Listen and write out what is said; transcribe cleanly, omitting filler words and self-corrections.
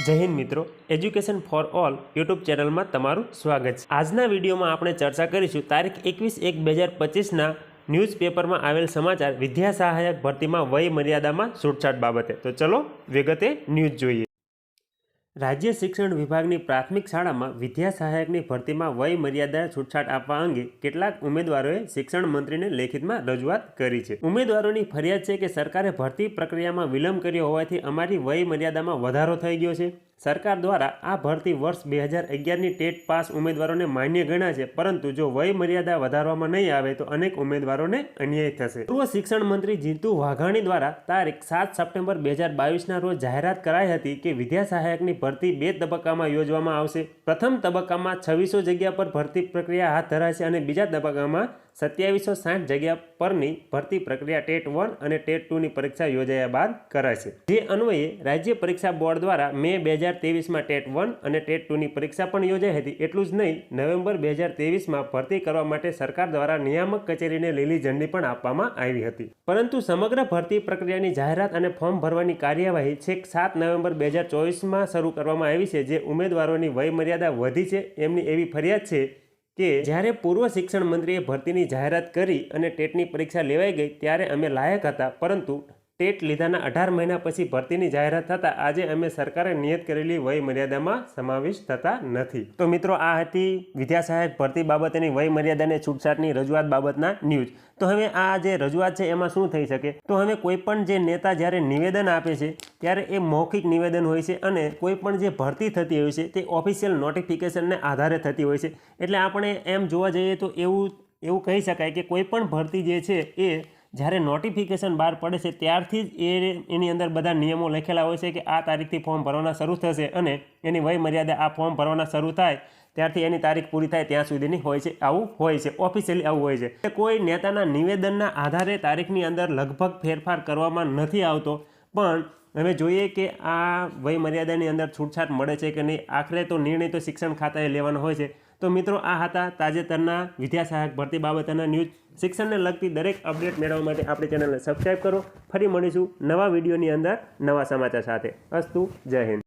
જય હિન્દ મિત્રો, education for all YouTube ચેનલમાં તમારું સ્વાગત છે। આજના વિડીયોમાં આપણે ચર્ચા કરીશું તારીખ 21/1/2025ના ન્યૂઝપેપરમાં આવેલ સમાચાર વિદ્યા સહાયક ભરતીમાં વય મર્યાદામાં છૂટછાટ બાબતે। તો ચલો વિગતે ન્યૂઝ જોઈએ। રાજ્ય શિક્ષણ વિભાગની પ્રાથમિક શાળામાં વિદ્યા સહાયકની ભરતીમાં વય મર્યાદા છૂટછાટ આપવા અંગે કેટલાક ઉમેદવારોએ શિક્ષણ મંત્રીને લેખિતમાં રજૂઆત કરી છે। ઉમેદવારોની ફરિયાદ છે કે સરકારે ભરતી પ્રક્રિયામાં વિલંબ કર્યો હોવાથી અમારી વય મર્યાદામાં વધારો થઈ ગયો છે। સરકાર દ્વારા આ ભરતી વર્ષ 2011ની ટેટ પાસ ઉમેદવારોને માન્ય ગણાય છે, પરંતુ જો વય મર્યાદા વધારવામાં નહીં આવે તો અનેક ઉમેદવારોને અન્યાય થશે। પૂર્વ શિક્ષણ મંત્રી જીતુ વાઘાણી દ્વારા તારીખ 7 સપ્ટેમ્બર 2022ના રોજ જાહેરાત કરાઈ હતી કે વિદ્યા સહાયકની ભરતી 2 તબક્કામાં યોજવામાં આવશે। પ્રથમ તબક્કામાં 2600 જગ્યા પર ભરતી પ્રક્રિયા હાથ ધરાશે અને બીજા તબક્કામાં 2760 જગ્યા પરની ભરતી પ્રક્રિયા ટેટ 1 અને ટેટ 2ની પરીક્ષા યોજાયા બાદ કરાશે। જે અન્વયે રાજ્ય પરીક્ષા બોર્ડ દ્વારા મે 2023માં ટેટ 1 અને ટેટ 2ની પરીક્ષા પણ યોજાઈ હતી। એટલું જ નહીં, નવેમ્બર 2023માં ભરતી કરવા માટે સરકાર દ્વારા નિયામક કચેરીને લીલી ઝંડી પણ આપવામાં આવી હતી। પરંતુ સમગ્ર ભરતી પ્રક્રિયાની જાહેરાત અને ફોર્મ ભરવાની કાર્યવાહી છેક 7 નવેમ્બર 2024માં શરૂ કરવામાં આવી છે। જે ઉમેદવારોની વય મર્યાદા વધી છે એમની એવી ફરિયાદ છે કે જ્યારે પૂર્વ શિક્ષણ મંત્રીએ ભરતીની જાહેરાત કરી અને ટેટની પરીક્ષા લેવાઈ ગઈ ત્યારે અમે લાયક હતા, પરંતુ ટેટ લીધાના 18 મહિના પછી ભરતીની જાહેરાત થતાં આજે અમે સરકારે નિયત કરેલી વય મર્યાદામાં સમાવેશ થતા નથી। તો મિત્રો, આ હતી વિદ્યા સહાયક ભરતી બાબતેની વય મર્યાદાને છૂટછાટની રજૂઆત બાબતના ન્યૂઝ। તો હવે આ જે રજૂઆત છે એમાં શું થઈ શકે? તો હવે કોઈ પણ જે નેતા જ્યારે નિવેદન આપે છે ત્યારે એ મૌખિક નિવેદન હોય છે અને કોઈ પણ જે ભરતી થતી હોય છે તે ઓફિશિયલ નોટિફિકેશનને આધારે થતી હોય છે। એટલે આપણે એમ જોવા જઈએ તો એવું કહી શકાય કે કોઈ પણ ભરતી જે છે એ જ્યારે નોટિફિકેશન બહાર પડે છે ત્યારથી જ એની અંદર બધા નિયમો લખેલા હોય છે કે આ તારીખથી ફોર્મ ભરવાના શરૂ થશે અને એની વય મર્યાદા આ ફોર્મ ભરવાના શરૂ થાય ત્યારથી એની તારીખ પૂરી થાય ત્યાં સુધીની હોય છે। આવું હોય છે, ઓફિશિયલી આવું હોય છે। કોઈ નેતાના નિવેદનના આધારે તારીખની અંદર લગભગ ફેરફાર કરવામાં નથી આવતો, પણ હવે જોઈએ કે આ વય મર્યાદાની અંદર છૂટછાટ મળે છે કે નહીં। આખરે તો નિર્ણય તો શિક્ષણ ખાતાએ લેવાનો હોય છે। તો મિત્રો, આ હતા તાજેતરના વિદ્યા સહાયક ભરતી બાબતના ન્યૂઝ। શિક્ષણને લગતી દરેક અપડેટ મેળવવા માટે આપણી ચેનલને સબસ્ક્રાઈબ કરો। ફરી મળીશું નવા વિડીયોની અંદર નવા સમાચાર સાથે। અસ્તુ, જય હિન્દ।